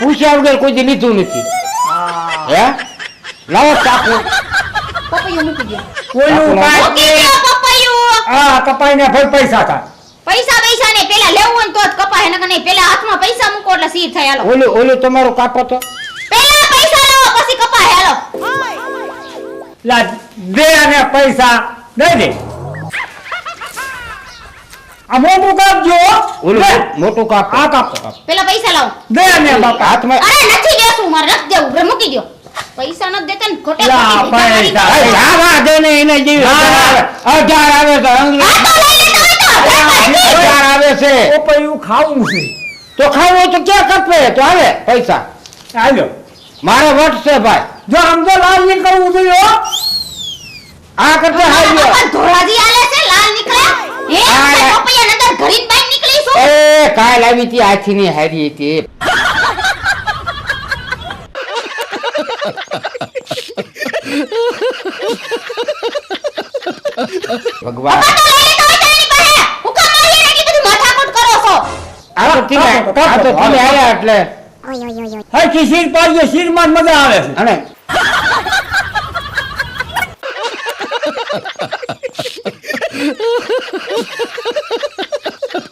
પૂછ્યા વગર કોઈ દી લીધું નથી. હે લાવો ચાકુ. પપૈયું મૂકી દો. ઓલું મૂકી દો પપૈયું. આ કપાઈને ફળ પૈસા થાય. પૈસા ને પેલા લેવું હોય ને તો જ કપાય નકર નહીં. પેલા હાથમાં પૈસા મૂકો એટલે સીધ થાય. હાલો ઓલું તમારું કાપો તો. પેલા પૈસા લો પછી કપાય. હાલો લા દે અને પૈસા દઈ દે. આ મોટું કાપજો. ઓલું લે. મોટું કાપો. આ કાપો. પેલા પૈસા લાવો. દે અને બાપા. હાથમાં અરે નથી દેશું મારે નથી દેવું. રે મૂકી દો. પૈસા નથી દેતા ને ખોટે લા, ખોટી પૈસા. ભીખારી એ રાવા દે ને એને જેવી હા. 1000 આવે તો અંગ્રેજી આ તો લઈ લેતા હોય તો. 1000 આવે છે. પપૈયું ખાવું છે. તો ખાવું હોય તો ક્યાં કપે તો આવે પૈસા. હાલો મારે વટ છે ભાઈ. જો આમ તો લાલ નીકળવું જોઈએ હો. આ કરતા મારા હાલ્યો. બાપા ધોળાજી આલે છે લાલ નીકળ્યા. હે હા, આપણે હા. પપૈયા નદર ઘડીને બાઈ નીકળી શું? એ કાલ આવી હતી હાથીની હારી હતી. ભગવાન પપ્પા તો લઈ લેતા હોય તો એની પાસે. હું કામ આવી એટલી બધી માથાકૂટ કરો છો? આ તો તમે આયા એટલે હરખી શીર પાડજો. શીરમાં જ મજા આવે છે. અને